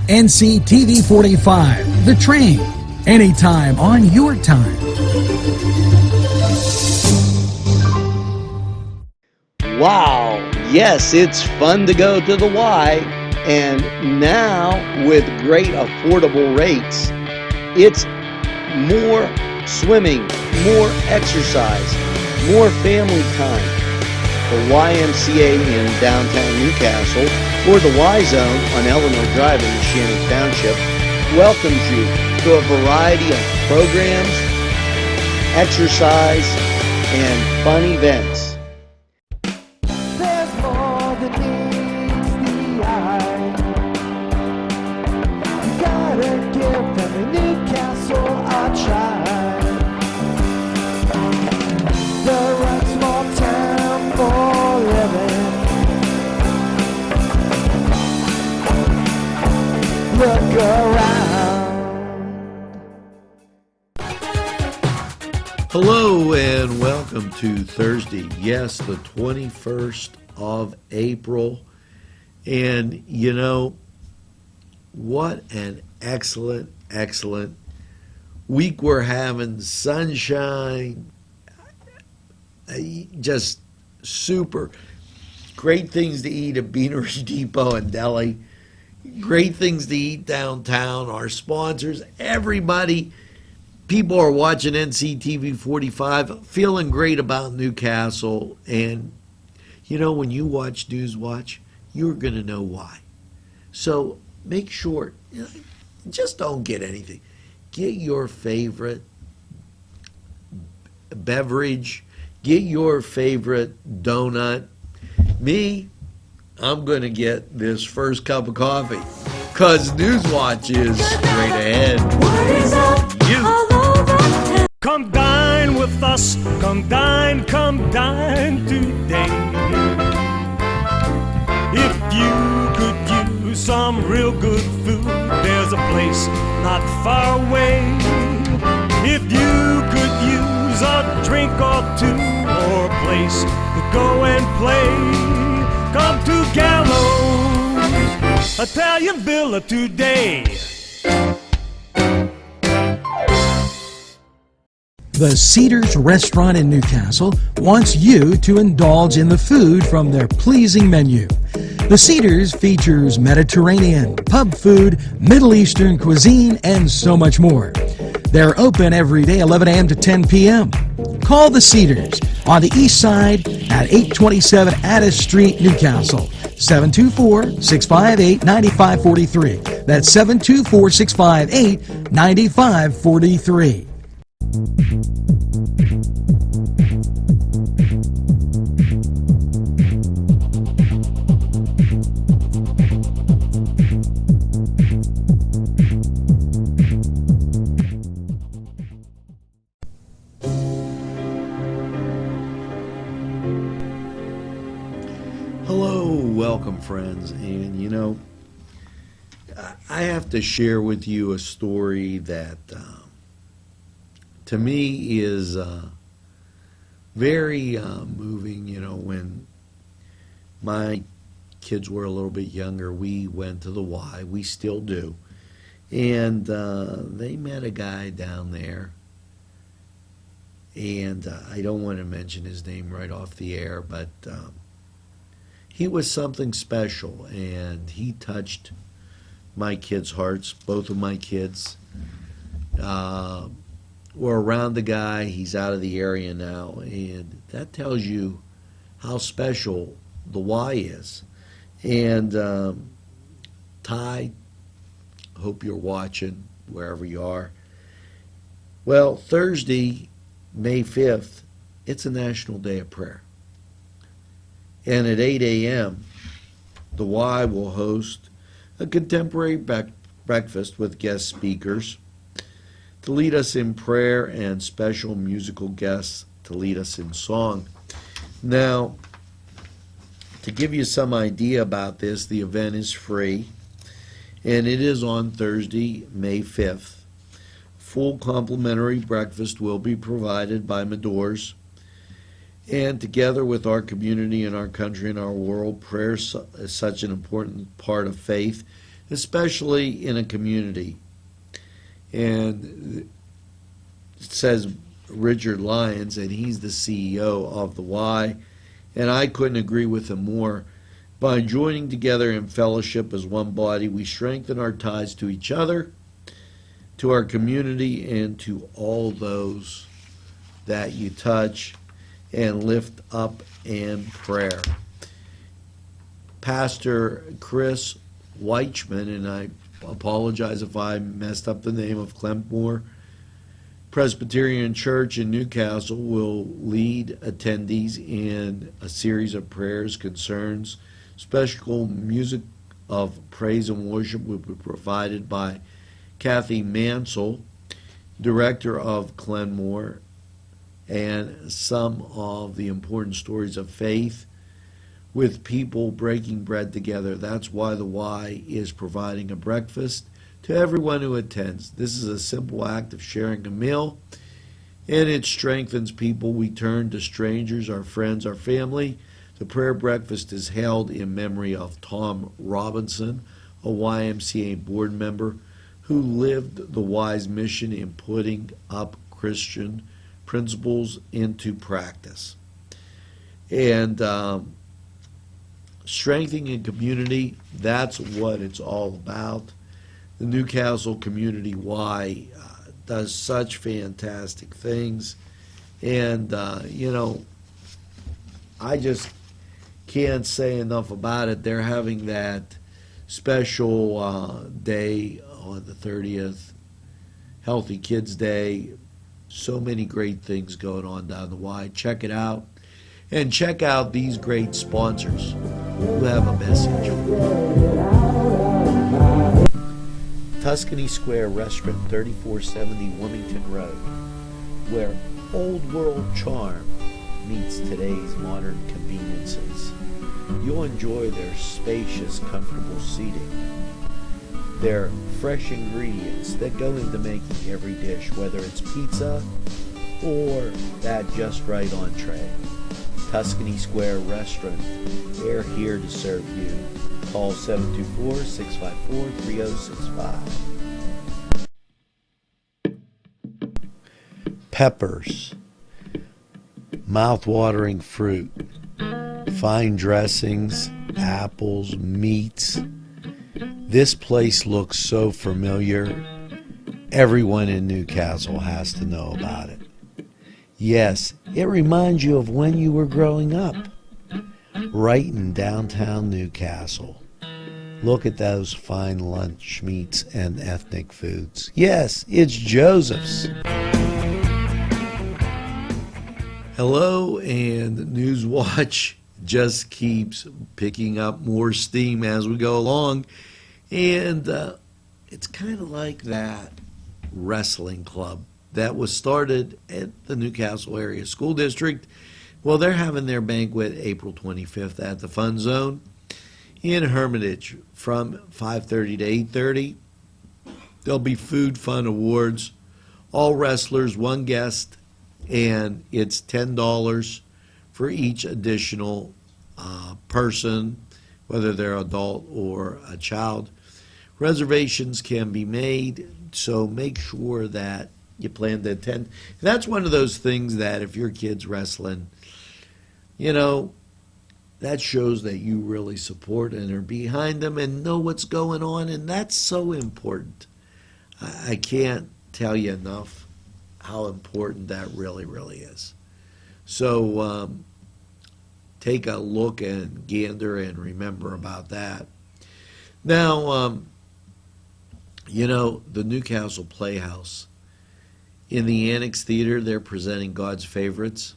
NCTV45, The Train, anytime on your time. Wow, yes, it's fun to go to the Y, and now with great affordable rates, it's more swimming, more exercise, more family time. The YMCA in downtown Newcastle, or the Y Zone on Eleanor Drive in Shannon Township, welcomes you to a variety of programs, exercise, and fun events. There's more than meets the eye. You gotta give them Newcastle a try. The right small town for living. Look around. Hello and welcome to Thursday. Yes, the 21st of April. And you know, what an excellent week we're having. Sunshine, just super. Great things to eat at Beanery Depot and Deli. Great things to eat downtown. Our sponsors, everybody. People are watching NCTV45, feeling great about Newcastle. And, you know, when you watch NewsWatch, you're going to know why. So make sure, just don't get anything. Get your favorite beverage. Get your favorite donut. Me, I'm going to get this first cup of coffee because NewsWatch is straight ahead. What is up? You. All over town. Come dine with us, come dine today. If you could use some real good food, there's a place not far away. If you could use a drink or two, or a place to go and play, come to Gallows Italian Villa today. The Cedars Restaurant in Newcastle wants you to indulge in the food from their pleasing menu. The Cedars features Mediterranean, pub food, Middle Eastern cuisine, and so much more. They're open every day, 11 a.m. to 10 p.m. Call the Cedars on the east side at 827 Addis Street, Newcastle, 724-658-9543. That's 724-658-9543. Hello, welcome friends. And you know, I have to share with you a story that to me is very moving. You know, when my kids were a little bit younger, we went to the Y. We still do. And they met a guy down there. And I don't want to mention his name right off the air, but he was something special. And he touched my kids' hearts. Both of my kids were around the guy. He's out of the area now. And that tells you how special the Y is. And Ty, hope you're watching wherever you are. Well, Thursday, May 5th, it's a National Day of Prayer. And at 8 a.m., the Y will host a contemporary breakfast with guest speakers to lead us in prayer and special musical guests to lead us in song. Now, to give you some idea about this, the event is free, and it is on Thursday, May 5th. Full complimentary breakfast will be provided by Medors. And together with our community and our country and our world, prayer is such an important part of faith. especially in a community. And it says Richard Lyons, and he's the CEO of the Y, and I couldn't agree with him more. By joining together in fellowship as one body, we strengthen our ties to each other, to our community, and to all those that you touch and lift up in prayer. Pastor Chris Weichman, and I apologize if I messed up the name of Clempmore Presbyterian Church in Newcastle, will lead attendees in a series of prayers, concerns. Special music of praise and worship will be provided by Kathy Mansell, director of Clenmore, and some of the important stories of faith with people breaking bread together. That's why the Y is providing a breakfast to everyone who attends. This is a simple act of sharing a meal, and it strengthens people. We turn to strangers, our friends, our family. The prayer breakfast is held in memory of Tom Robinson, a YMCA board member who lived the Y's mission in putting up Christian principles into practice. And strengthening a community, that's what it's all about. The Newcastle Community Y does such fantastic things. And, I just can't say enough about it. They're having that special day on the 30th, Healthy Kids Day. So many great things going on down the Y. Check it out. And check out these great sponsors who have a message. Tuscany Square Restaurant, 3470 Wilmington Road, where old world charm meets today's modern conveniences. You'll enjoy their spacious, comfortable seating, their fresh ingredients that go into making every dish, whether it's pizza or that just right entree. Tuscany Square Restaurant, they're here to serve you. Call 724-654-3065. Peppers, mouth-watering fruit, fine dressings, apples, meats. This place looks so familiar. Everyone in Newcastle has to know about it. Yes, it reminds you of when you were growing up, right in downtown Newcastle. Look at those fine lunch meats and ethnic foods. Yes, it's Joseph's. Hello, and NewsWatch just keeps picking up more steam as we go along. And it's kind of like that wrestling club that was started at the Newcastle Area School District. Well, they're having their banquet April 25th at the Fun Zone in Hermitage from 5:30 to 8:30. There'll be food, fun, awards, all wrestlers, one guest, and it's $10 for each additional person, whether they're adult or a child. Reservations can be made, so make sure that you plan to attend. That's one of those things that if your kid's wrestling, that shows that you really support and are behind them and know what's going on, and that's so important. I can't tell you enough how important that really, really is. So take a look and gander and remember about that. Now, the Newcastle Playhouse. In the Annex Theater, they're presenting God's Favorites.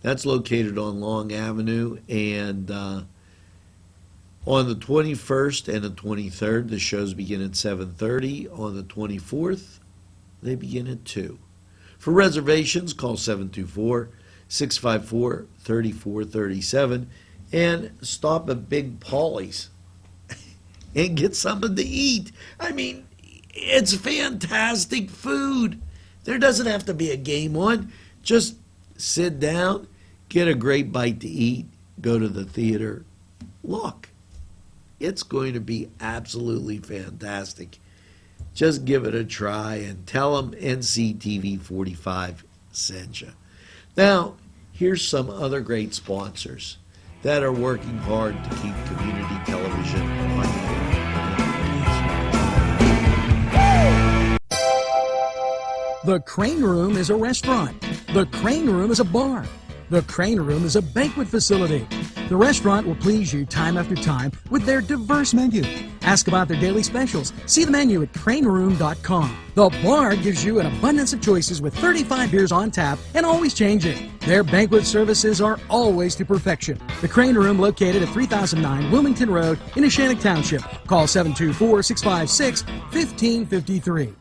That's located on Long Avenue, and on the 21st and the 23rd, the shows begin at 7:30. On the 24th, they begin at 2. For reservations, call 724-654-3437 and stop at Big Paulie's and get something to eat. I mean, it's fantastic food. There doesn't have to be a game on. Just sit down, get a great bite to eat, go to the theater, look. It's going to be absolutely fantastic. Just give it a try and tell them NCTV45 sent you. Now, here's some other great sponsors that are working hard to keep community television on the air. The Crane Room is a restaurant. The Crane Room is a bar. The Crane Room is a banquet facility. The restaurant will please you time after time with their diverse menu. Ask about their daily specials. See the menu at craneroom.com. The bar gives you an abundance of choices with 35 beers on tap and always changing. Their banquet services are always to perfection. The Crane Room, located at 3009 Wilmington Road in Neshannock Township. Call 724-656-1553.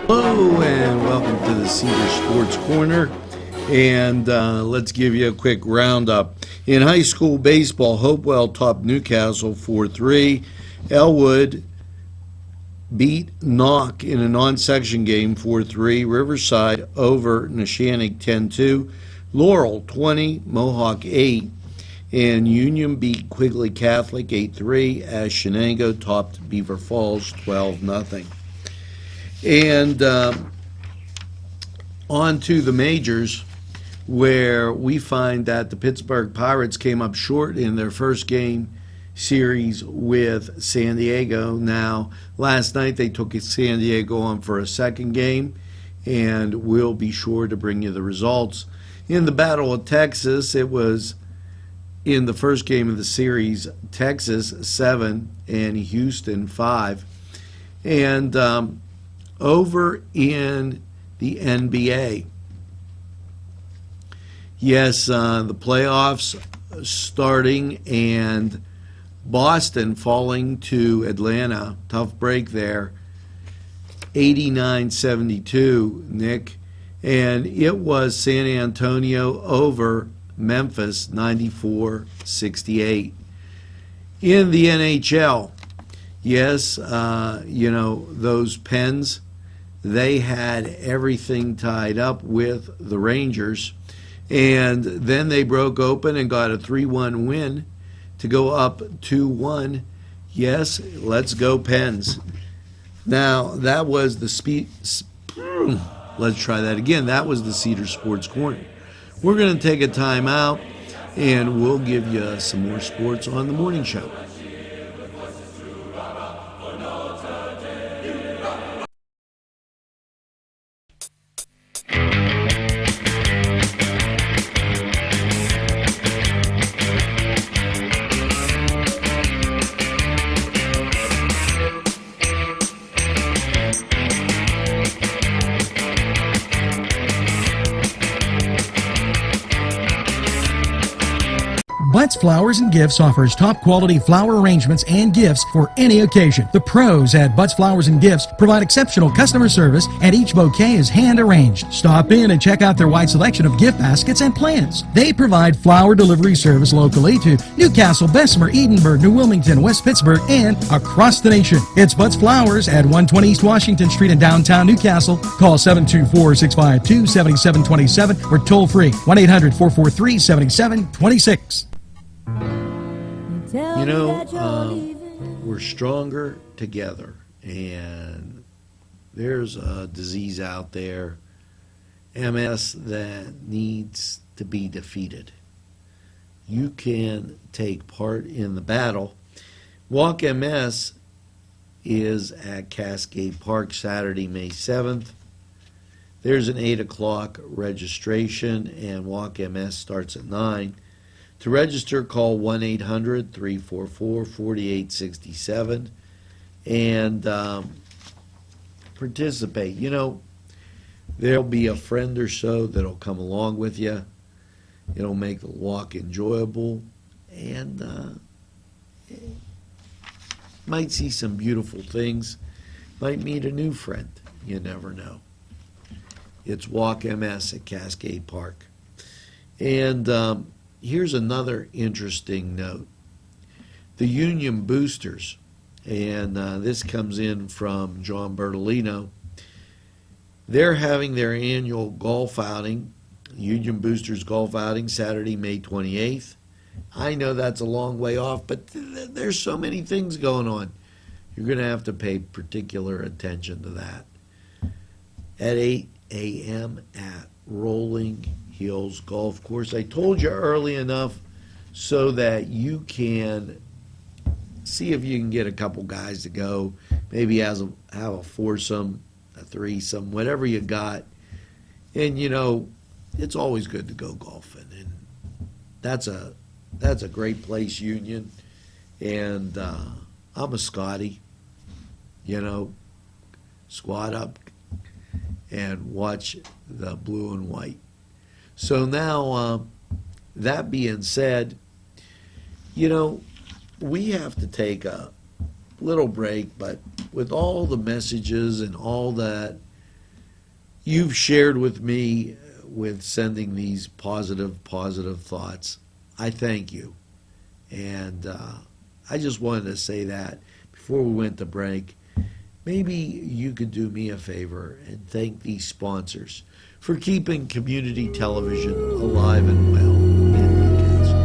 Hello and welcome to the Cedar Sports Corner, and let's give you a quick roundup. In high school baseball, Hopewell topped Newcastle 4-3. Elwood beat Knock in a non-section game 4-3. Riverside over Neshannock 10-2. Laurel 20, Mohawk 8. And Union beat Quigley Catholic 8-3 as Shenango topped Beaver Falls 12-0. And on to the majors, where we find that the Pittsburgh Pirates came up short in their first game series with San Diego. Now, last night they took San Diego on for a second game, and we'll be sure to bring you the results. In the Battle of Texas, it was in the first game of the series, Texas 7 and Houston 5. And over in the NBA, yes, the playoffs starting, and Boston falling to Atlanta. Tough break there. 89-72, Nick. And it was San Antonio over Memphis, 94-68. In the NHL, yes, those Pens, they had everything tied up with the Rangers. And then they broke open and got a 3-1 win to go up 2-1. Yes, let's go Pens. Now, that was the let's try that again. That was the Cedar Sports Corner. We're going to take a time out, and we'll give you some more sports on the morning show. Butts Flowers and Gifts offers top quality flower arrangements and gifts for any occasion. The pros at Butts Flowers and Gifts provide exceptional customer service, and each bouquet is hand arranged. Stop in and check out their wide selection of gift baskets and plants. They provide flower delivery service locally to Newcastle, Bessemer, Edinburgh, New Wilmington, West Pittsburgh, and across the nation. It's Butts Flowers at 120 East Washington Street in downtown Newcastle. Call 724-652-7727 or toll free 1-800-443-7726. You know, we're stronger together, and there's a disease out there, MS, that needs to be defeated. You can take part in the battle. Walk MS is at Cascade Park Saturday, May 7th. There's an 8 o'clock registration, and Walk MS starts at 9. To register, call 1-800-344-4867 and participate. You know, there'll be a friend or so that'll come along with you. It'll make the walk enjoyable, and might see some beautiful things. Might meet a new friend. You never know. It's Walk MS at Cascade Park. And here's another interesting note. The Union Boosters, and this comes in from John Bertolino, they're having their annual golf outing, Union Boosters golf outing, Saturday, May 28th. I know that's a long way off, but there's so many things going on. You're going to have to pay particular attention to that. At 8 a.m. at Rolling Hills Golf Course. I told you early enough so that you can see if you can get a couple guys to go. Maybe have a foursome, a threesome, whatever you got. And, you know, it's always good to go golfing. And that's a great place, Union. And I'm a Scotty, you know, squat up and watch the blue and white. So now, that being said, you know, we have to take a little break, but with all the messages and all that you've shared with me with sending these positive thoughts, I thank you. And I just wanted to say that before we went to break. Maybe you could do me a favor and thank these sponsors for keeping community television alive and well in Newcastle.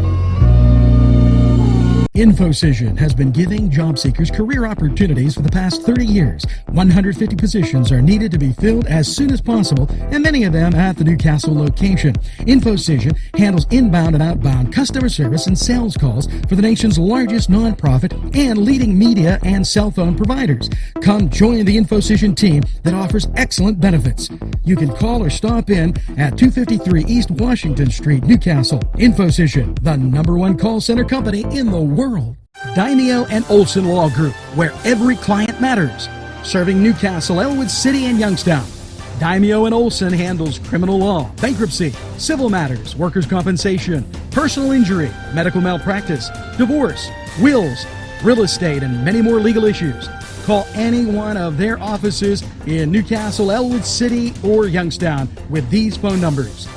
InfoCision has been giving job seekers career opportunities for the past 30 years. 150 positions are needed to be filled as soon as possible, and many of them at the Newcastle location. InfoCision handles inbound and outbound customer service and sales calls for the nation's largest nonprofit and leading media and cell phone providers. Come join the InfoCision team that offers excellent benefits. You can call or stop in at 253 East Washington Street, Newcastle. InfoCision, the #1 call center company in the world. Daimio and Olson Law Group, where every client matters. Serving Newcastle, Elwood City, and Youngstown. Daimio and Olson handles criminal law, bankruptcy, civil matters, workers' compensation, personal injury, medical malpractice, divorce, wills, real estate, and many more legal issues. Call any one of their offices in Newcastle, Elwood City, or Youngstown with these phone numbers.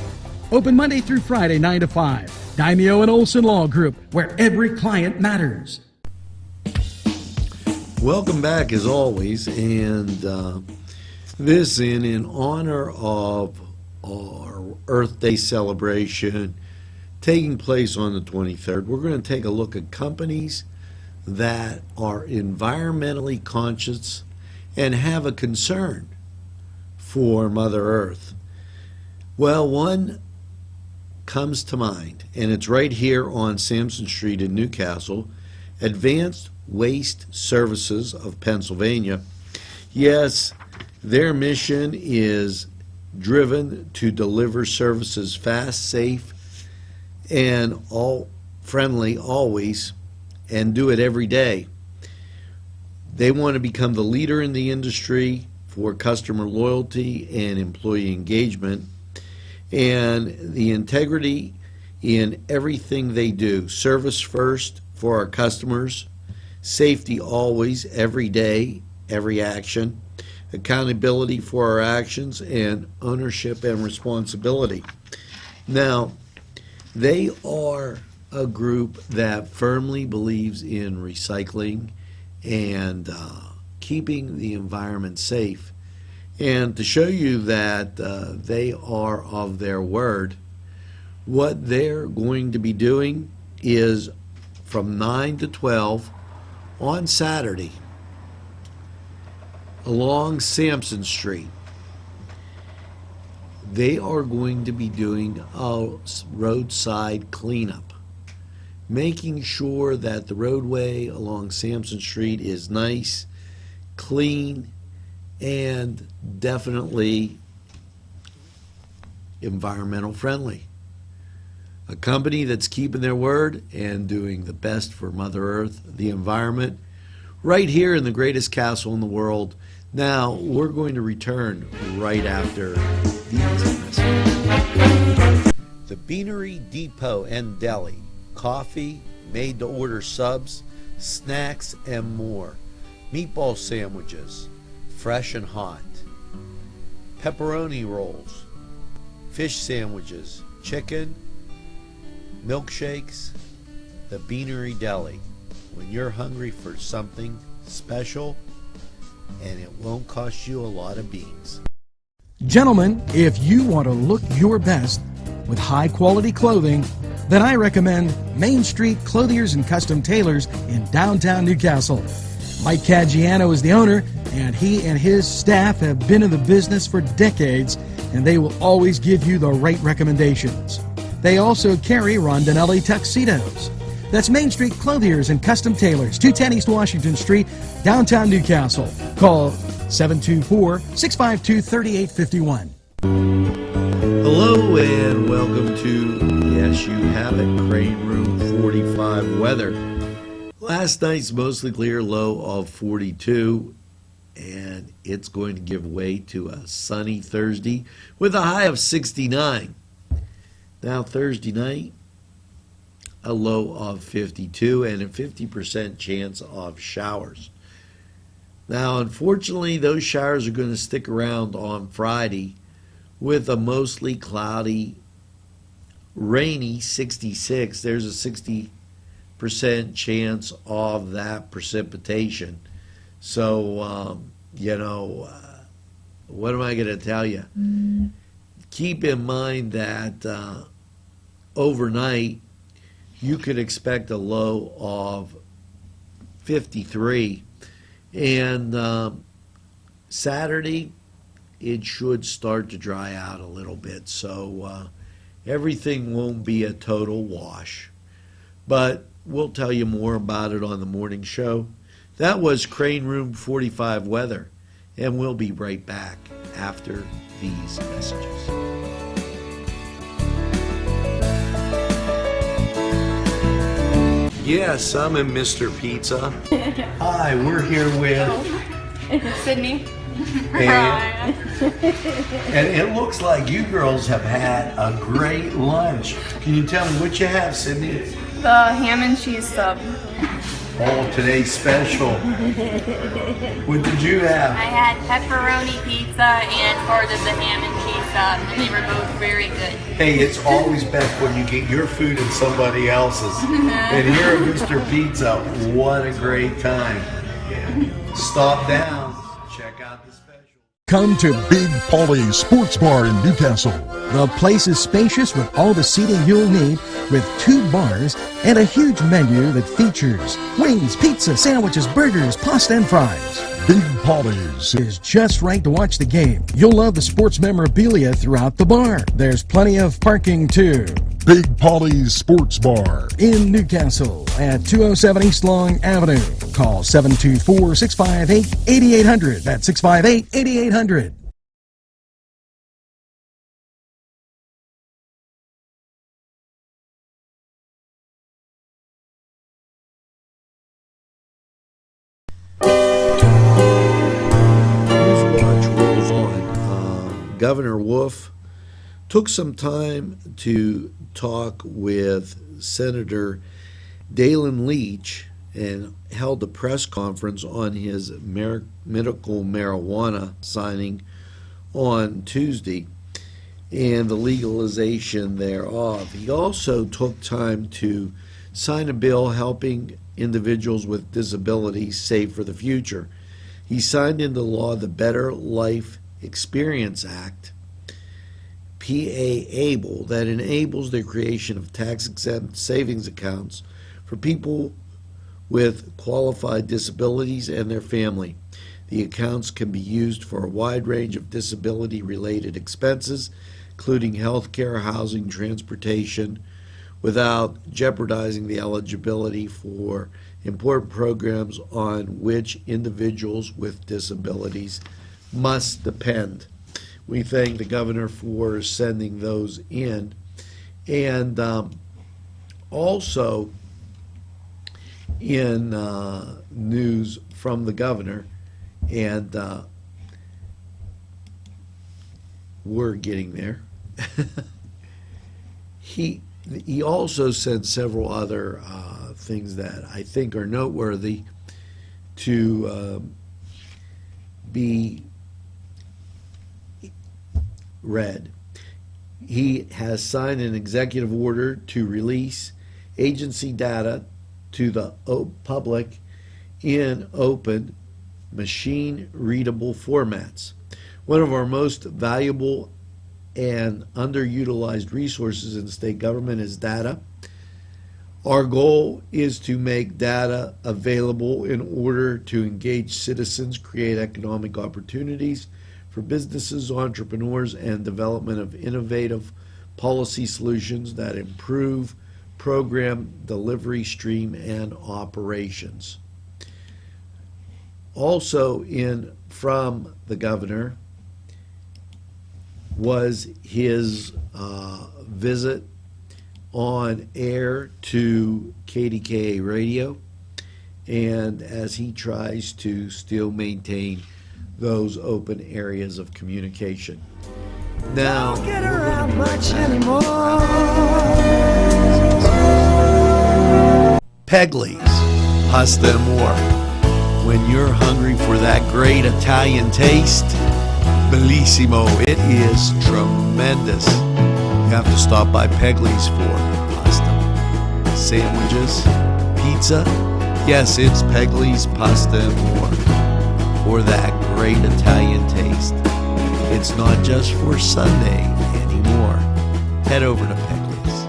Open Monday through Friday, 9 to 5. Daimio and Olson Law Group, where every client matters. Welcome back as always, and this in honor of our Earth Day celebration taking place on the 23rd. We're going to take a look at companies that are environmentally conscious and have a concern for Mother Earth. Well, one comes to mind, and it's right here on Sampson Street in Newcastle, Advanced Waste Services of Pennsylvania. Yes, their mission is driven to deliver services fast, safe, and all friendly always, and do it every day. They want to become the leader in the industry for customer loyalty and employee engagement, and the integrity in everything they do. Service first for our customers, safety always, every day, every action, accountability for our actions, and ownership and responsibility. Now, they are a group that firmly believes in recycling and keeping the environment safe. And to show you that they are of their word, what they're going to be doing is from 9 to 12 on Saturday along Sampson Street. They are going to be doing a roadside cleanup, making sure that the roadway along Sampson Street is nice, clean, and definitely environmental friendly. A company that's keeping their word and doing the best for Mother Earth, the environment, right here in the greatest castle in the world. Now, we're going to return right after these messages. The Beanery Depot and Deli. Coffee, made-to-order subs, snacks, and more. Meatball sandwiches, fresh and hot. pepperoni rolls, fish sandwiches, chicken, milkshakes, the Beanery Deli. When you're hungry for something special, and it won't cost you a lot of beans. Gentlemen, if you want to look your best with high-quality clothing, then I recommend Main Street Clothiers and Custom Tailors in downtown Newcastle. Mike Caggiano is the owner, and he and his staff have been in the business for decades, and they will always give you the right recommendations. They also carry Rondinelli tuxedos. That's Main Street Clothiers and Custom Tailors, 210 East Washington Street, downtown Newcastle. Call 724-652-3851. Hello and welcome to, yes you have it, Crane Room 45 weather. Last night's mostly clear, low of 42, and it's going to give way to a sunny Thursday with a high of 69. Now Thursday night, a low of 52 and a 50% chance of showers. Now, unfortunately, those showers are going to stick around on Friday with a mostly cloudy, rainy 66. There's a 60% chance of that precipitation. So, what am I going to tell you? Keep in mind that overnight, you could expect a low of 53. And Saturday, it should start to dry out a little bit. So everything won't be a total wash. But we'll tell you more about it on the morning show. That was Crane Room 45 weather. And we'll be right back after these messages. Yes, I'm in Mr. Pizza. Hi, we're here with Sydney. and it looks like you girls have had a great lunch. Can you tell me what you have, Sydney? The ham and cheese sub. Oh, today's special. What did you have? I had pepperoni pizza and part of the ham and cheese sub, and they were both very good. Hey, it's always best when you get your food and somebody else's. And here at Mr. Pizza, what a great time. Stop down, check out the special. Come to Big Polly's Sports Bar in Newcastle. The place is spacious with all the seating you'll need, with 2 bars and a huge menu that features wings, pizza, sandwiches, burgers, pasta, and fries. Big Polly's Is just right to watch the game. You'll love the sports memorabilia throughout the bar. There's plenty of parking too. Big Polly's Sports Bar. In Newcastle at 207 East Long Avenue. Call 724-658-8800. That's 658-8800. NewsWatch rolls on. Governor Wolf took some time to talk with Senator Dalen Leach and held a press conference on his medical marijuana signing on Tuesday and the legalization thereof. He also took time to sign a bill helping individuals with disabilities save for the future. He signed into law the Better Life Experience Act, PA-ABLE, that enables the creation of tax-exempt savings accounts for people with qualified disabilities and their family. The accounts can be used for a wide range of disability-related expenses, including health care, housing, transportation, without jeopardizing the eligibility for important programs on which individuals with disabilities must depend. We thank the governor for sending those in. And also in news from the governor, and we're getting there. He also said several other things that I think are noteworthy to be read. He has signed an executive order to release agency data to the public in open, machine-readable formats. One of our most valuable and underutilized resources in state government is data. Our goal is to make data available in order to engage citizens, create economic opportunities for businesses, entrepreneurs, and development of innovative policy solutions that improve program delivery, stream, and operations. Also from the governor was his visit on air to KDKA radio, and as he tries to still maintain those open areas of communication. Now, Don't get around much anymore. Pegley's Pasta and More. When you're hungry for that great Italian taste, bellissimo, it is tremendous. You have to stop by Pegley's for pasta, sandwiches, pizza. Yes, it's Pegley's Pasta and More for that great Italian taste. It's not just for Sunday anymore. Head over to Pegley's.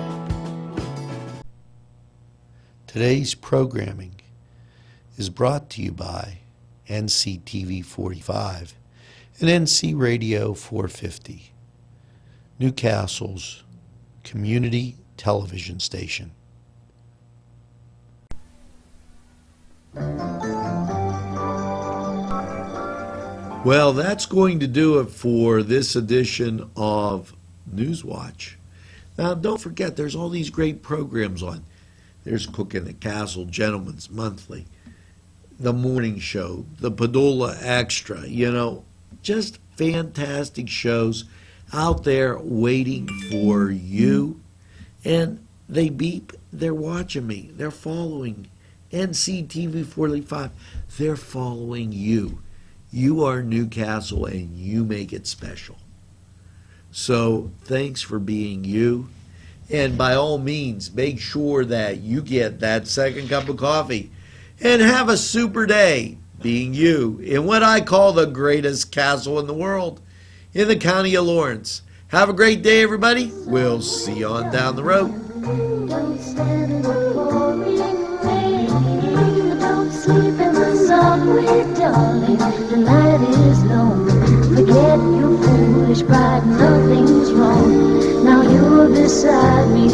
Today's programming is brought to you by NCTV45 and NC Radio 450, Newcastle's community television station. Well, that's going to do it for this edition of NewsWatch. Now, don't forget, there's all these great programs on. There's Cooking the Castle, Gentleman's Monthly, The Morning Show, The Padula Extra, just fantastic shows out there waiting for you. And they beep, they're watching me, they're following NCTV45, they're following you. You are Newcastle and you make it special. So thanks for being you. And by all means, make sure that you get that second cup of coffee and have a super day being you in what I call the greatest castle in the world in the county of Lawrence. Have a great day, everybody. We'll see you on down the road. Don't stand in the pouring rain. Don't sleep in the sun with darling. The night is long. Forget your foolish pride. Nothing's wrong. Now you're beside me.